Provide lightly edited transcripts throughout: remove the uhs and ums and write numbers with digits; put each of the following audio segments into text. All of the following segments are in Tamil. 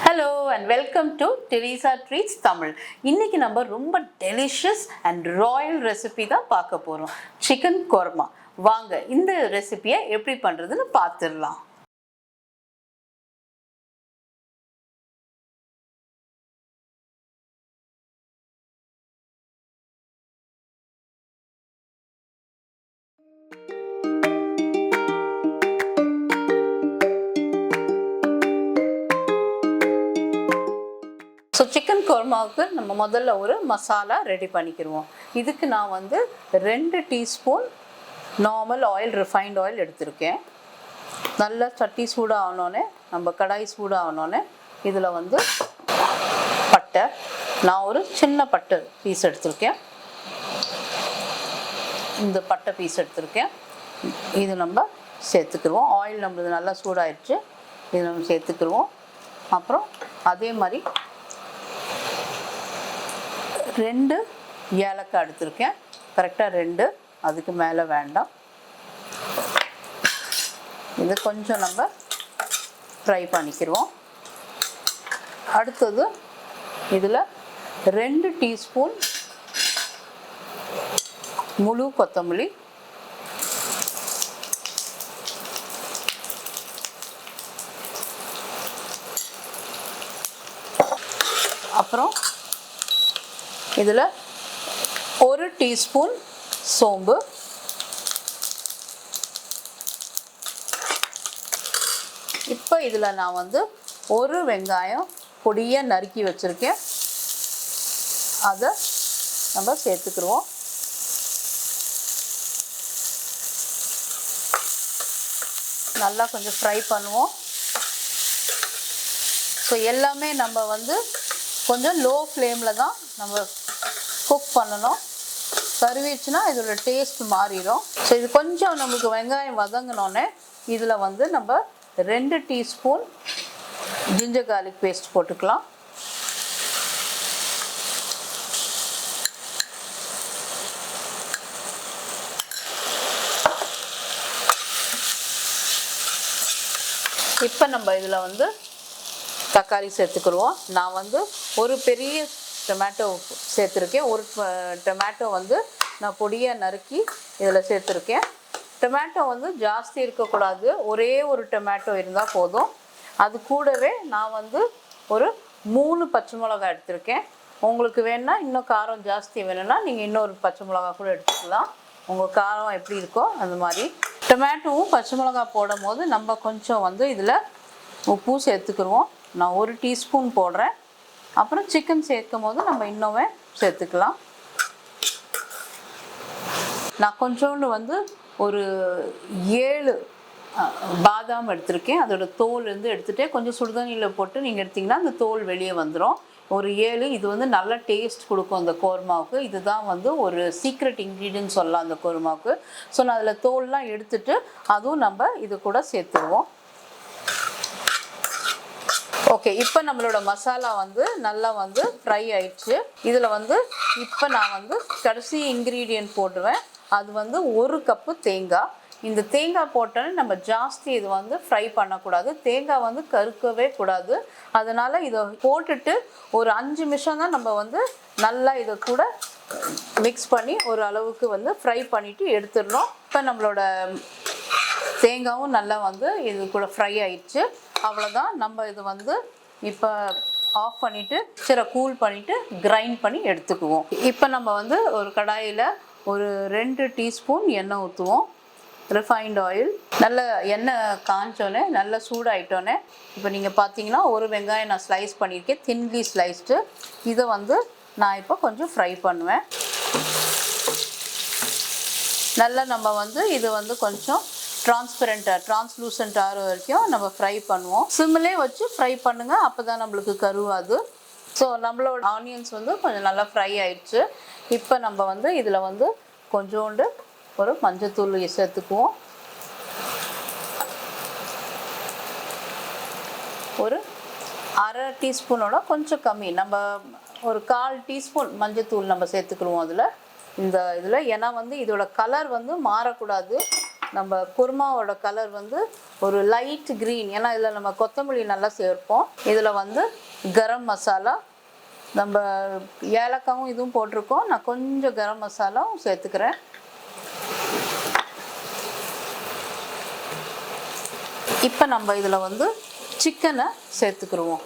Hello and welcome to Teresa Treats Tamil. இன்னைக்கு நம்ம ரொம்ப delicious and royal recipe தான் பார்க்க போறோம். Chicken Korma. வாங்க இந்த ரெசிபியை எப்படி பண்றதுன்னு பார்த்துடலாம். ஸோ சிக்கன் கோர்மாவுக்கு நம்ம முதல்ல ஒரு மசாலா ரெடி பண்ணிக்கிடுவோம். இதுக்கு நான் வந்து 2 teaspoon normal oil refined oil எடுத்திருக்கேன். நல்லா சட்டி சூடாக ஆனோடனே நம்ம கடாய் சூடாக ஆனோடனே இதில் வந்து பட்டை, நான் ஒரு சின்ன பட்டை பீஸ் எடுத்திருக்கேன். இந்த பட்டை பீஸ் எடுத்திருக்கேன். இது நம்ம சேர்த்துக்கிடுவோம். ஆயில் நம்மளுக்கு நல்லா சூடாகிடுச்சு, இது நம்ம சேர்த்துக்கிடுவோம். அப்புறம் அதே மாதிரி 2 ஏலக்காய் எடுத்திருக்கேன். கரெக்டாக 2, அதுக்கு மேலே வேண்டாம். இது கொஞ்சம் நம்ம ஃப்ரை பண்ணிக்கிடுவோம். அடுத்தது இதில் 2 டீஸ்பூன் முழு கொத்தமல்லி, அப்புறம் இதில் 1 டீஸ்பூன் சோம்பு, இப்போ இதில் நான் வந்து 1 வெங்காயம் பொடியாக நறுக்கி வச்சுருக்கேன். அதை நம்ம சேர்த்துக்கிடுவோம். நல்லா கொஞ்சம் ஃப்ரை பண்ணுவோம். ஸோ எல்லாமே நம்ம வந்து கொஞ்சம் லோ ஃப்ளேமில் தான் நம்ம குக் பண்ணணும். கருவிச்சுன்னா இதோட டேஸ்ட் மாறிடும். ஸோ இது கொஞ்சம் நமக்கு வெங்காயம் வதங்கினோடனே இதில் வந்து நம்ம 2 டீஸ்பூன் ஜிஞ்சர் கார்லிக் பேஸ்ட் போட்டுக்கலாம். இப்போ நம்ம இதில் வந்து தக்காளி சேர்த்துக்கிடுவோம். நான் வந்து ஒரு பெரிய டொமேட்டோ சேர்த்துருக்கேன். ஒரு டொமேட்டோ வந்து நான் பொடியாக நறுக்கி இதில் சேர்த்துருக்கேன். டொமேட்டோ வந்து ஜாஸ்தி இருக்கக்கூடாது, ஒரே ஒரு டொமேட்டோ இருந்தால் போதும். அது கூடவே நான் வந்து ஒரு 3 பச்சை மிளகாய் எடுத்திருக்கேன். உங்களுக்கு வேணுன்னா இன்னும் காரம் ஜாஸ்தி வேணும்னா நீங்கள் இன்னொரு பச்சை மிளகா கூட எடுத்துக்கலாம். உங்கள் காரம் எப்படி இருக்கோ அந்த மாதிரி. டொமேட்டோவும் பச்சை மிளகாய் போடும் போது நம்ம கொஞ்சம் வந்து இதில் உப்பு சேர்த்துக்கிடுவோம். நான் 1 டீஸ்பூன் போடுறேன். அப்புறம் சிக்கன் சேர்க்கும் போது நம்ம இன்னுமே சேர்த்துக்கலாம். நான் கொஞ்சோண்டு வந்து ஒரு 7 பாதாம் எடுத்திருக்கேன். அதோட தோல் வந்து எடுத்துகிட்டு கொஞ்சம் சுடுதண்ணியில் போட்டு நீங்கள் எடுத்திங்கன்னா அந்த தோல் வெளியே வந்துடும். ஒரு 7. இது வந்து நல்ல டேஸ்ட் கொடுக்கும் அந்த கோர்மாவுக்கு. இதுதான் வந்து ஒரு சீக்ரெட் இன்க்ரீடியன்ட் சொல்லலாம் அந்த கோர்மாவுக்கு. ஸோ நான் அதில் தோல்லாம் எடுத்துட்டு அதுவும் நம்ம இது கூட சேர்த்துருவோம். ஓகே, இப்போ நம்மளோட மசாலா வந்து நல்லா வந்து ஃப்ரை ஆயிடுச்சு. இதில் வந்து இப்போ நான் வந்து கடைசி இன்க்ரீடியன்ட் போடுவேன். அது வந்து 1 கப்பு தேங்காய். இந்த தேங்காய் போட்டோன்னே நம்ம ஜாஸ்தி இது வந்து ஃப்ரை பண்ணக்கூடாது. தேங்காய் வந்து கருக்கவே கூடாது. அதனால் இதை போட்டுட்டு ஒரு 5 நிமிஷம் தான் நம்ம வந்து நல்லா இதை கூட மிக்ஸ் பண்ணி ஒரு அளவுக்கு வந்து ஃப்ரை பண்ணிவிட்டு எடுத்துடணும். இப்போ நம்மளோட தேங்காயும் நல்லா வந்து இது கூட ஃப்ரை ஆயிடுச்சு. அவ்வளோதான். நம்ம இது வந்து இப்போ ஆஃப் பண்ணிவிட்டு கூல் பண்ணிவிட்டு கிரைண்ட் பண்ணி எடுத்துக்குவோம். இப்போ நம்ம வந்து ஒரு கடாயில் ஒரு 2 டீஸ்பூன் எண்ணெய் ஊற்றுவோம். ரிஃபைண்ட் ஆயில் நல்ல எண்ணெய் காஞ்சோன்னே நல்லா சூடாயிட்டோன்னே இப்போ நீங்கள் பார்த்தீங்கன்னா ஒரு வெங்காயம் நான் ஸ்லைஸ் பண்ணியிருக்கேன், தின்லி ஸ்லைஸ்டு. இதை வந்து நான் இப்போ கொஞ்சம் ஃப்ரை பண்ணுவேன். நல்லா நம்ம வந்து இது வந்து கொஞ்சம் டிரான்ஸ்லூசன்ட் ஆகிற வரைக்கும் நம்ம ஃப்ரை பண்ணுவோம். சிம்மிலே வச்சு ஃப்ரை பண்ணுங்கள், அப்போ தான் நம்மளுக்கு கருவாது. ஸோ நம்மளோட ஆனியன்ஸ் வந்து கொஞ்சம் நல்லா ஃப்ரை ஆயிடுச்சு. இப்போ நம்ம வந்து இதில் வந்து கொஞ்சோண்டு ஒரு மஞ்சத்தூள் சேர்த்துக்குவோம். ஒரு 1/2 டீஸ்பூனோட கொஞ்சம் கம்மி, நம்ம ஒரு 1/4 டீஸ்பூன் மஞ்சத்தூள் நம்ம சேர்த்துக்கிடுவோம் அதில். இந்த இதில் ஏன்னா வந்து இதோட கலர் வந்து மாறக்கூடாது. நம்ம குருமாவோட கலர் வந்து ஒரு லைட் க்ரீன். ஏன்னா இதில் நம்ம கொத்தமல்லி நல்லா சேர்ப்போம். இதில் வந்து கரம் மசாலா, நம்ம ஏலக்காவும் இதுவும் போட்டிருக்கோம். நான் கொஞ்சம் கரம் மசாலாவும் சேர்த்துக்கிறேன். இப்போ நம்ம இதில் வந்து சிக்கனை சேர்த்துக்கிடுவோம்.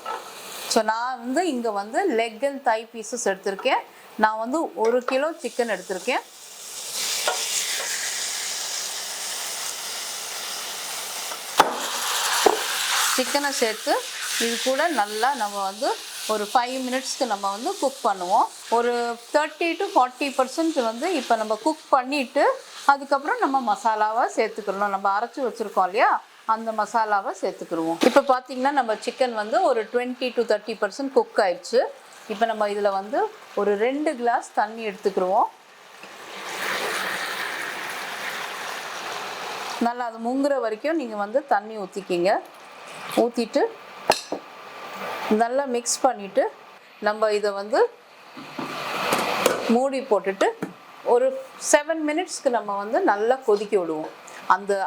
ஸோ நான் வந்து இங்கே வந்து லெக் அண்ட் தை பீசஸ் எடுத்திருக்கேன். நான் வந்து 1 கிலோ சிக்கன் எடுத்திருக்கேன். சிக்கனை சேர்த்து இது கூட நல்லா நம்ம வந்து ஒரு 5 மினிட்ஸ்க்கு நம்ம வந்து குக் பண்ணுவோம். ஒரு 30 to 40% வந்து இப்போ நம்ம குக் பண்ணிவிட்டு அதுக்கப்புறம் நம்ம மசாலாவை சேர்த்துக்கிறோம். நம்ம அரைச்சி வச்சுருக்கோம் இல்லையா, அந்த மசாலாவை சேர்த்துக்கிடுவோம். இப்போ பார்த்தீங்கன்னா நம்ம சிக்கன் வந்து ஒரு 20 to 30% குக் ஆயிடுச்சு. இப்போ நம்ம இதில் வந்து ஒரு 2 கிளாஸ் தண்ணி எடுத்துக்கிடுவோம். நல்லா அது முங்குற வரைக்கும் நீங்கள் வந்து தண்ணி ஊற்றிக்கிங்க. ஊற்றிட்டு நல்லா மிக்ஸ் பண்ணிவிட்டு நம்ம இதை வந்து மூடி போட்டுட்டு ஒரு 7 மினிட்ஸ்க்கு நம்ம வந்து நல்லா கொதிக்க விடுவோம்.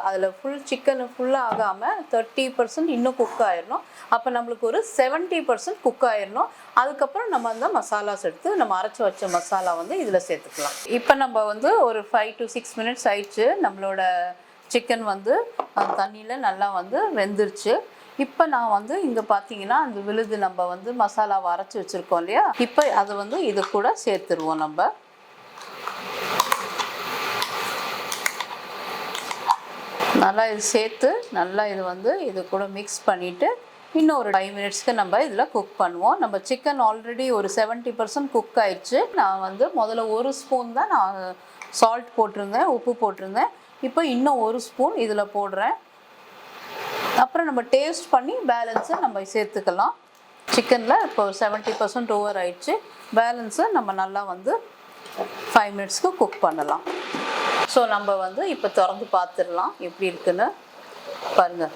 அதில் சிக்கன் ஃபுல்லாக ஆகாமல் 30% இன்னும் குக் ஆயிடணும். அப்போ நம்மளுக்கு ஒரு 70% குக் ஆயிடணும். அதுக்கப்புறம் நம்ம அந்த மசாலாஸ் எடுத்து நம்ம அரைச்சி வச்ச மசாலா வந்து இதில் சேர்த்துக்கலாம். இப்போ நம்ம வந்து ஒரு 5 to 6 மினிட்ஸ் ஆயிடுச்சு. நம்மளோட சிக்கன் வந்து தண்ணியில் நல்லா வந்து வெந்துருச்சு. இப்போ நான் வந்து இங்கே பார்த்தீங்கன்னா அந்த விழுது நம்ம வந்து மசாலாவை அரைச்சி வச்சுருக்கோம் இல்லையா, இப்போ அதை வந்து இது கூட சேர்த்துருவோம். நம்ம நல்லா இது சேர்த்து நல்லா இது வந்து இது கூட மிக்ஸ் பண்ணிவிட்டு இன்னும் ஒரு 5 மினிட்ஸ்க்கு நம்ம இதில் குக் பண்ணுவோம். நம்ம சிக்கன் ஆல்ரெடி ஒரு 70% குக் ஆயிடுச்சு. நான் வந்து முதல்ல 1 ஸ்பூன் தான் நான் சால்ட் போட்டிருந்தேன், உப்பு போட்டிருந்தேன். இப்போ இன்னும் 1 ஸ்பூன் இதில் போடுறேன். அப்புறம் நம்ம டேஸ்ட் பண்ணி பேலன்ஸை நம்ம சேர்த்துக்கலாம். சிக்கனில் இப்போ 70% ஓவர் ஆயிடுச்சு. பேலன்ஸை நம்ம நல்லா வந்து 5 மினிட்ஸ்க்கு குக் பண்ணலாம். ஸோ நம்ம வந்து இப்போ திறந்து பார்த்துடலாம் எப்படி இருக்குன்னு. பாருங்கள்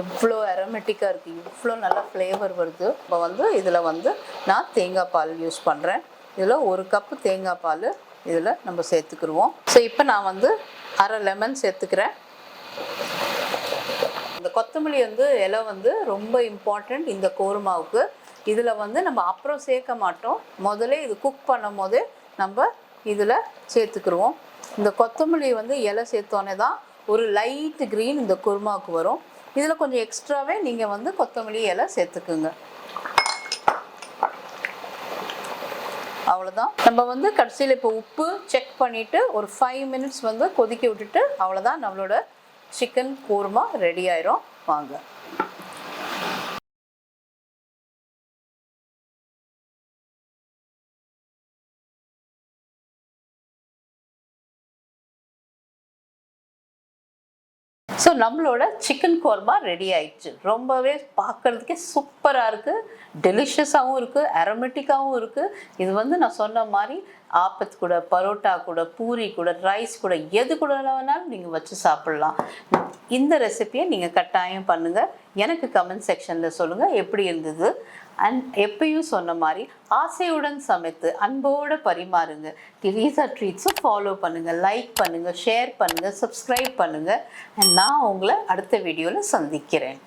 எவ்வளோ அரோமேட்டிக்காக இருக்குது, இவ்வளோ நல்லா ஃப்ளேவர் வருது. இப்போ வந்து இதில் வந்து நான் தேங்காய் பால் யூஸ் பண்ணுறேன். இதில் 1 கப்பு தேங்காய் பால் இதில் நம்ம சேர்த்துக்கிடுவோம். ஸோ இப்போ நான் வந்து அரை லெமன் சேர்த்துக்கிறேன். இந்த கொத்தமல்லி வந்து இலை வந்து ரொம்ப இம்பார்ட்டண்ட் இந்த கோர்மாவுக்கு. இதில் வந்து நம்ம அப்புறம் சேர்க்க மாட்டோம், முதல்ல இது குக் பண்ணும் போதே நம்ம இதில் சேர்த்துக்கிடுவோம். இந்த கொத்தமல்லி வந்து இலை சேர்த்தோன்னே தான் ஒரு லைட் க்ரீன் இந்த குருமாவுக்கு வரும். இதில் கொஞ்சம் எக்ஸ்ட்ராவே நீங்கள் வந்து கொத்தமல்லி இலை சேர்த்துக்குங்க. அவ்வளோதான். நம்ம வந்து கடைசியில் இப்போ உப்பு செக் பண்ணிவிட்டு ஒரு 5 மினிட்ஸ் வந்து கொதிக்க விட்டுட்டு அவ்வளோதான், நம்மளோட சிக்கன் கோர்மா ரெடி ஆயிரும். வாங்க. ஸோ நம்மளோட சிக்கன் கோர்மா ரெடி ஆயிடுச்சு. ரொம்பவே பார்க்குறதுக்கே சூப்பராக இருக்குது, டெலிஷியஸாகவும் இருக்குது, அரோமேட்டிக்காகவும் இருக்குது. இது வந்து நான் சொன்ன மாதிரி ஆப்பத்து கூட, பரோட்டா கூட, பூரி கூட, ரைஸ் கூட, எது கூட வேணாலும் நீங்கள் வச்சு சாப்பிட்லாம். இந்த ரெசிபியை நீங்கள் கட்டாயம் பண்ணுங்கள். எனக்கு கமெண்ட் செக்ஷனில் சொல்லுங்கள் எப்படி இருந்தது. அண்ட் எப்பயும் சொன்ன மாதிரி ஆசையுடன் சமைத்து அன்போடு பரிமாறுங்க. டெரீசா ட்ரீட்ஸும் ஃபாலோ பண்ணுங்கள், லைக் பண்ணுங்கள், ஷேர் பண்ணுங்கள், சப்ஸ்கிரைப் பண்ணுங்கள். அண்ட் நான் உங்களை அடுத்த வீடியோவில் சந்திக்கிறேன்.